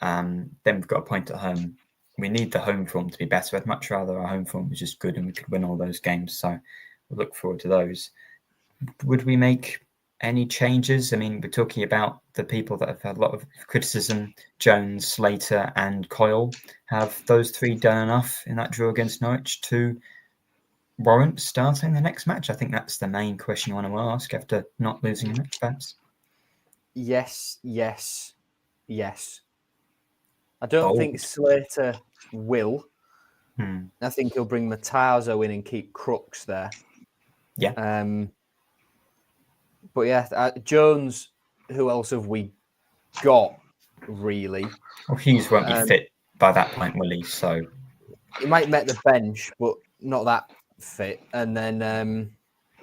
then we've got a point at home. We need the home form to be better. I'd much rather our home form was just good and we could win all those games. So we'll look forward to those. Would we make any changes? I mean, we're talking about the people that have had a lot of criticism, Jones, Slater and Coyle. Have those three done enough in that draw against Norwich to warrant starting the next match? I think that's the main question you want to ask after not losing a match, perhaps. Yes. I don't think Slater will. I think he'll bring Matarzo in and keep Crooks there. Yeah. But yeah, Jones, who else have we got, really? Well, Hughes won't be fit by that point, will he? So he might make the bench, but not that fit. And then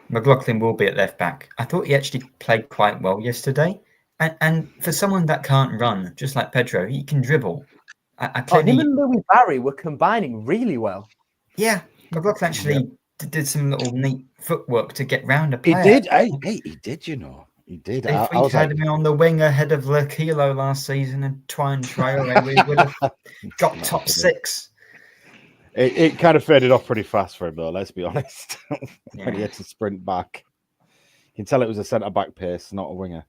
McLaughlin will be at left back. I thought he actually played quite well yesterday. And for someone that can't run, just like Pedro, he can dribble. Him and Louis Barry were combining really well. Yeah, McLaughlin actually did some little neat footwork to get round a player. He did. He did, you know. He did. If we had him on the wing ahead of Lakilo last season and Twine Traore, we would have got top 6. It kind of faded off pretty fast for him, though, let's be honest. When he had to sprint back. You can tell it was a centre-back pace, not a winger.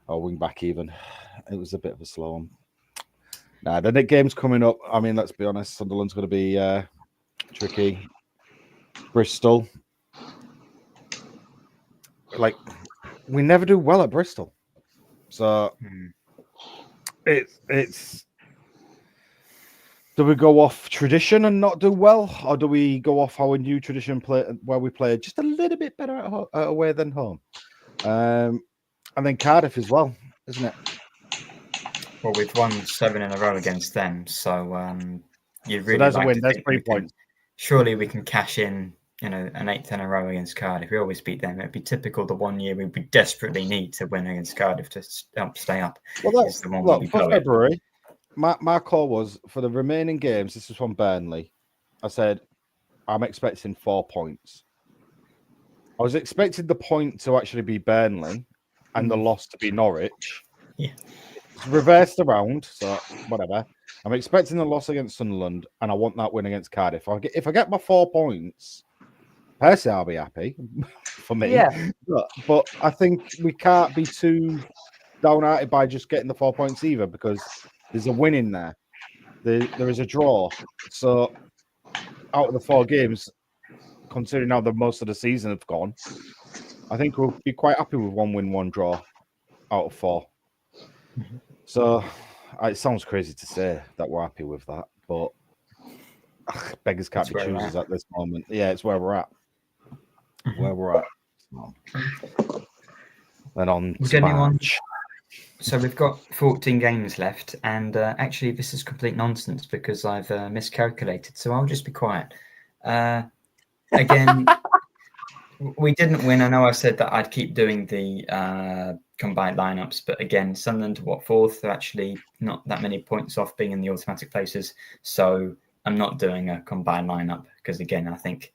Or wing-back even. It was a bit of a slow one. Nah, the game's coming up. I mean, let's be honest, Sunderland's going to be tricky. Bristol. Like, we never do well at Bristol. So, it's... Do we go off tradition and not do well, or do we go off our new tradition where we play just a little bit better away than home? And then Cardiff as well, isn't it? Well, we've won 7 in a row against them, so you'd really there's like a win. to There's think 3 points. Surely we can cash in, an 8th in a row against Cardiff. We always beat them. It'd be typical the one year we desperately need to win against Cardiff to help stay up. Well, that's the one for February. My call was for the remaining games. This is from Burnley. I said I'm expecting 4 points. I was expecting the point to actually be Burnley and the loss to be Norwich. Yeah, it's reversed around. So whatever. I'm expecting the loss against Sunderland, and I want that win against Cardiff. If I get my 4 points, personally, I'll be happy for me. Yeah, but I think we can't be too downhearted by just getting the 4 points either, because there's a win in there. There is a draw. So out of the 4 games, considering how most of the season have gone, I think we'll be quite happy with 1 win, 1 draw out of 4. So it sounds crazy to say that we're happy with that, but beggars can't be choosers at this moment. Yeah, it's where we're at. Where we're at. Then on to March. So we've got 14 games left, and actually this is complete nonsense because I've miscalculated, so I'll just be quiet. Again, we didn't win. I know I said that I'd keep doing the combined lineups, but again, Sunderland, 4th? They're actually not that many points off being in the automatic places, so I'm not doing a combined lineup because, again, I think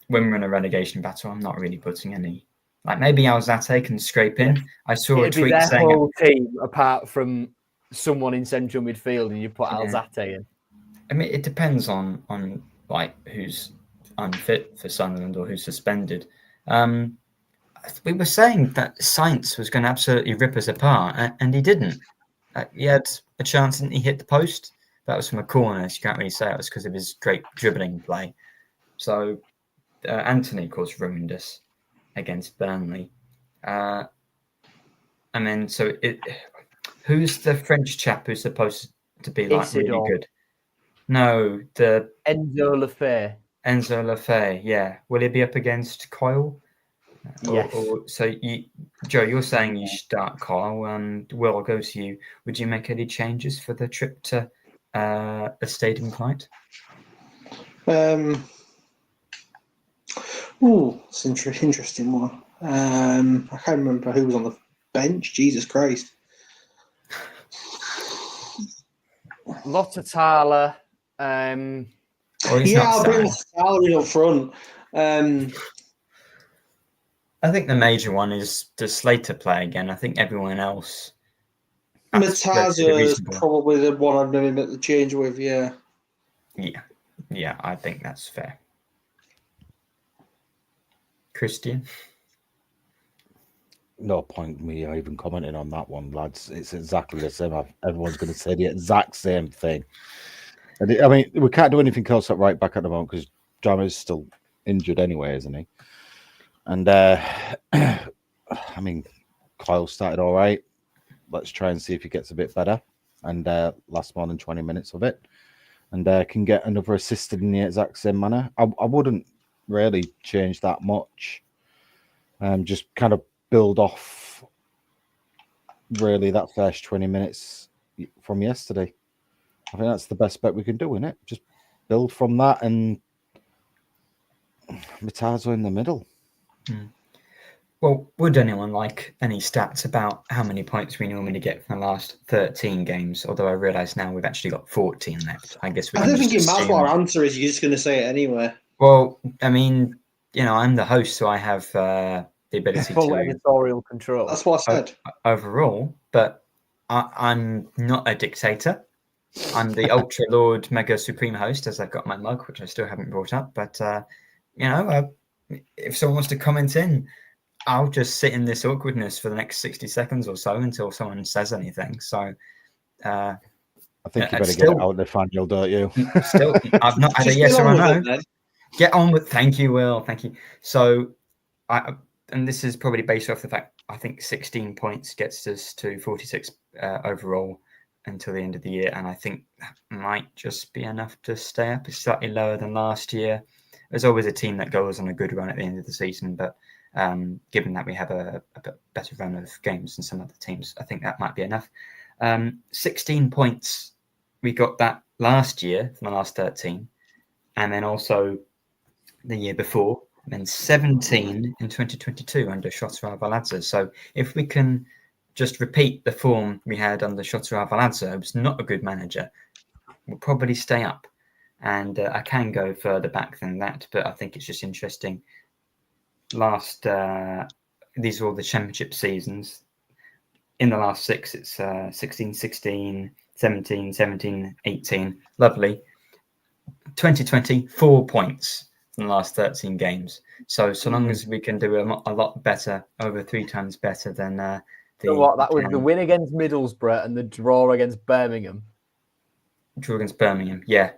when we're in a relegation battle, I'm not really putting any. Like maybe Alzate can scrape in. I saw a tweet saying whole team apart from someone in central midfield, and you put Alzate in. I mean, it depends on like who's unfit for Sunderland or who's suspended. We were saying that Sainz was going to absolutely rip us apart, and he didn't. He had a chance, and he hit the post. That was from a corner, so you can't really say it was because of his great dribbling play. So Anthony, of course, ruined us against Burnley. And then, who's the French chap who's supposed to be like really good? No, the Enzo Lefebvre, yeah. Will he be up against Coyle? Yes. Joe, you're saying you start Coyle. Will, I'll go to you. Would you make any changes for the trip to a stadium fight? It's an interesting one. I can't remember who was on the bench. Jesus Christ. Lottatala. I'll bring Lottatala up front. I think the major one is does Slater play again? I think everyone else. Mataza is probably the one I've never met the change with, yeah. Yeah, I think that's fair. Christian? No point me even commenting on that one, lads. It's exactly the same. Everyone's going to say the exact same thing. And I mean, we can't do anything else at right back at the moment because Drama's still injured anyway, isn't he? And I mean, Kyle started all right. Let's try and see if he gets a bit better and lasts more than 20 minutes of it, and can get another assist in the exact same manner. I wouldn't really change that much. Just kind of build off really that first 20 minutes from yesterday. I think that's the best bet we can do, isn't it? Just build from that and Matazo in the middle. Well, would anyone like any stats about how many points we normally get from the last 13 games? Although I realise now we've actually got 14 left. I guess I don't think it matters what our answer is. You're just going to say it anyway. Well, I mean, I'm the host, so I have the ability full to editorial control. That's what I said. Overall, but I'm not a dictator. I'm the Ultra Lord Mega Supreme host, as I've got my mug, which I still haven't brought up. But, if someone wants to comment in, I'll just sit in this awkwardness for the next 60 seconds or so until someone says anything. So, I think you better still, get it out, Nathaniel, don't you? Still, I've not had a yes or a no. Get on with. Thank you, Will. Thank you. So, and this is probably based off the fact I think 16 points gets us to 46 overall until the end of the year, and I think that might just be enough to stay up. It's slightly lower than last year. There's always a team that goes on a good run at the end of the season, but given that we have a better run of games than some other teams, I think that might be enough. 16 points, we got that last year from the last 13, and then also the year before, and then 17 in 2022 under Shotra Valadze. So if we can just repeat the form we had under Shotra Valadze, who was not a good manager, we'll probably stay up. And I can go further back than that, but I think it's just interesting. These are all the championship seasons. In the last 6, it's 16, 16, 17, 17, 18. Lovely. 2020, 4 points in the last 13 games. So long as we can do a lot better, over 3 times better than that was the win against Middlesbrough and the draw against Birmingham. Draw against Birmingham, yeah.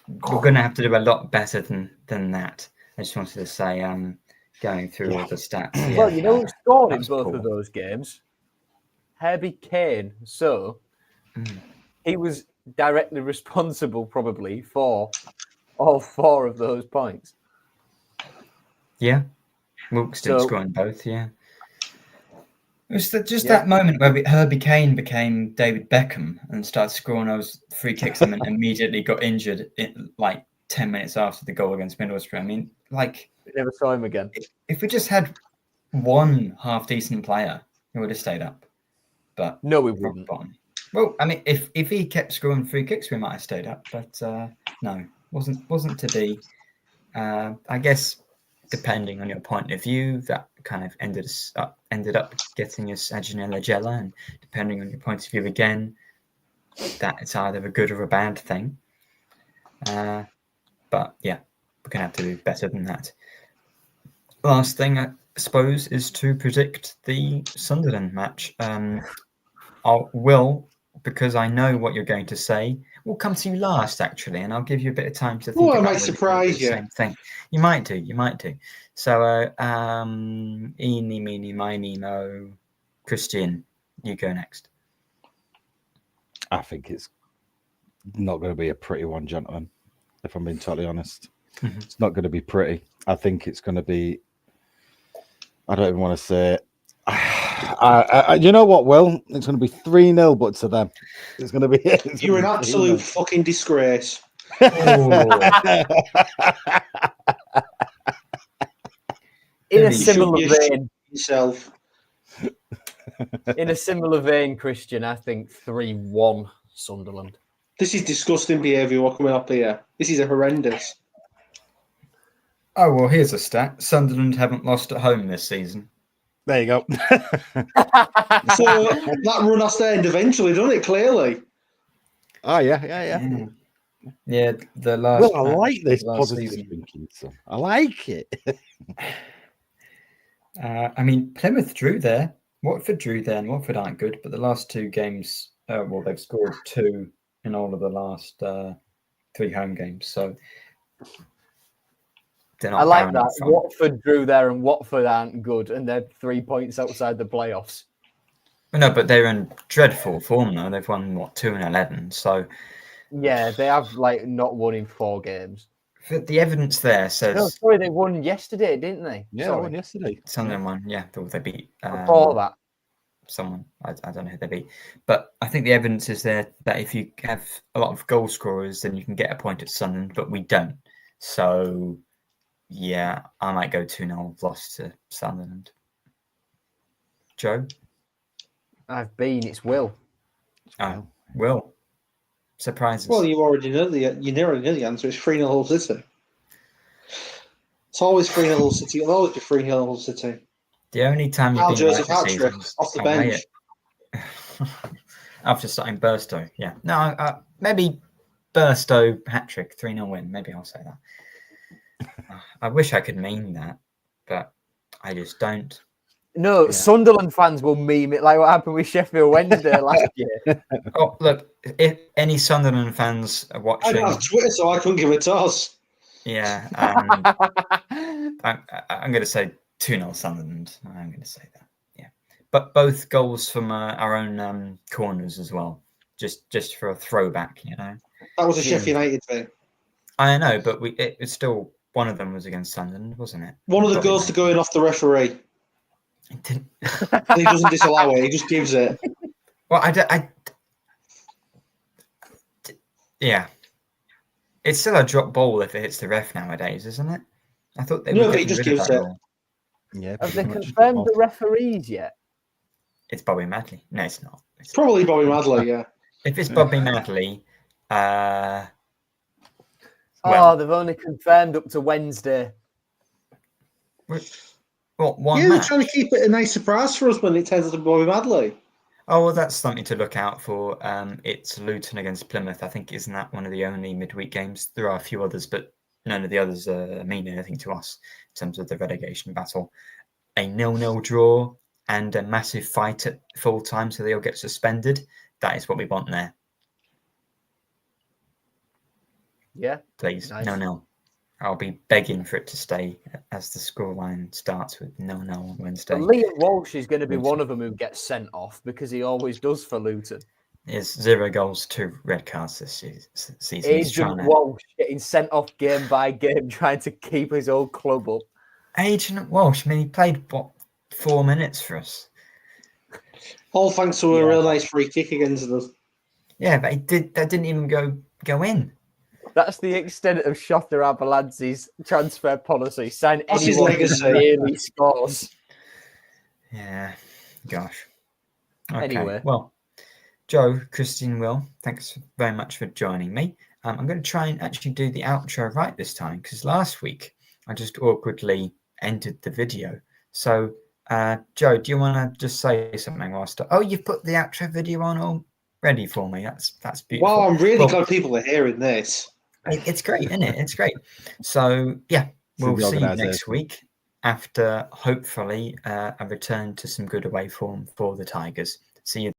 We're going to have to do a lot better than that. I just wanted to say, going through all the stats. Yeah, Well, who scored in both of those games? Harvey Kane. So he was directly responsible, probably, for all 4 of those points. Yeah. Wilkes didn't score in both, yeah. It was that moment where Herbie Kane became David Beckham and started scoring those free kicks and then immediately got injured 10 minutes after the goal against Middlesbrough. I mean, never saw him again. If we just had one half-decent player, he would have stayed up. But no, we wouldn't. Well, I mean, if he kept scoring free kicks, we might have stayed up. But no, wasn't to be. I guess, depending on your point of view, that kind of ended up getting us Aginella Gela, and depending on your point of view again, that it's either a good or a bad thing. But yeah, we're gonna have to do better than that. Last thing, I suppose, is to predict the Sunderland match. Because I know what you're going to say, we'll come to you last, actually, and I'll give you a bit of time to think about I might surprise you. Same thing. You might do. So, eeny, meeny, miny, mo. Christian, you go next. I think it's not going to be a pretty one, gentlemen, if I'm being totally honest. Mm-hmm. It's not going to be pretty. I think it's going to be, I don't even want to say it. You know what, Will? It's going to be 3-0, but to them. It's going to be. You're an absolute fucking disgrace. In a similar vein. Yourself. In a similar vein, Christian, I think 3-1 Sunderland. This is disgusting behaviour. What coming up here? This is horrendous. Oh, well, here's a stat. Sunderland haven't lost at home this season. There you go. So that run has to end eventually, doesn't it? Clearly. Oh, yeah. Yeah, the last. Well, I like this positive thinking. So I like it. I mean, Plymouth drew there. Watford drew there, and Watford aren't good. But the last 2 games, they've scored 2 in all of the last 3 home games. So. I like that. Watford drew there and Watford aren't good and they're 3 points outside the playoffs. No, but they're in dreadful form though. They've won, 2 and 11. So yeah, they have not won in 4 games. The evidence there says... No, sorry, they won yesterday, didn't they? Yeah, they won yesterday. Sunderland won, yeah. They beat... Before that. Someone. I don't know who they beat. But I think the evidence is there that if you have a lot of goal scorers, then you can get a point at Sunderland, but we don't. So... yeah, I might go 2-0 loss to Sunderland. Joe? It's Will. Oh, Will. Surprises. Well, you already know the answer. It's 3-0 Hull City. It's always 3-0 Hull City. It'll always be 3-0 Hull City. The only time you've been Joseph hat-trick off the bench. After starting Burstow, yeah. No, maybe Burstow hat-trick, 3-0 win. Maybe I'll say that. I wish I could mean that, but I just don't. No, Yeah. Sunderland fans will meme it like what happened with Sheffield Wednesday last year. Oh, look, if any Sunderland fans are I watching... don't have Twitter, so I couldn't give a toss. Yeah, I'm going to say 2-0 Sunderland. I'm going to say that. Yeah, but both goals from our own corners as well. Just for a throwback, you know. That was a Sheffield United thing. I know, but it's still one of them was against Sunderland, wasn't it? One of the goals to go in off the referee. It didn't. And he doesn't disallow it; he just gives it. Well, yeah. It's still a drop ball if it hits the ref nowadays, isn't it? I thought they No, were but he getting just rid of gives that it. rule. Yeah. Have they pretty much confirmed off. the referees yet? It's Bobby Madley. No, it's not. It's probably Bobby Madley, yeah. If it's Bobby Madley, well, They've only confirmed up to Wednesday. what one Yeah, match? they're trying to keep it a nice surprise for us when it turns out to be Bobby Madley. Oh, well, that's something to look out for. It's Luton against Plymouth. I think isn't that one of the only midweek games? There are a few others, but none of the others mean anything to us in terms of the relegation battle. A 0-0 draw and a massive fight at full time, so they all get suspended. That is what we want there. Yeah, Please, nice. 0-0. I'll be begging for it to stay as the scoreline starts with 0-0 on Wednesday. But Liam Walsh is going to be Luton. one of them who gets sent off because he always does for Luton. Is 0 goals, 2 red cards this season. Agent Walsh getting sent off game by game, trying to keep his old club up. Agent Walsh, I mean, he played, 4 minutes for us? All thanks to a real nice free kick against us. Yeah, but that didn't even go in. That's the extent of Shota Abelanzi's transfer policy. Sign That's his anyone who legacy. really scores. Yeah, gosh. Okay. Anyway. Well, Joe, Christine, Will, thanks very much for joining me. I'm going to try and actually do the outro right this time because last week I just awkwardly ended the video. So, Joe, do you want to just say something whilst? Oh, you've put the outro video on all ready for me. That's beautiful. Wow, I'm really glad people are hearing this. It's great, isn't it? It's great. So, yeah, we'll see you next week after hopefully a return to some good away form for the Tigers. See you.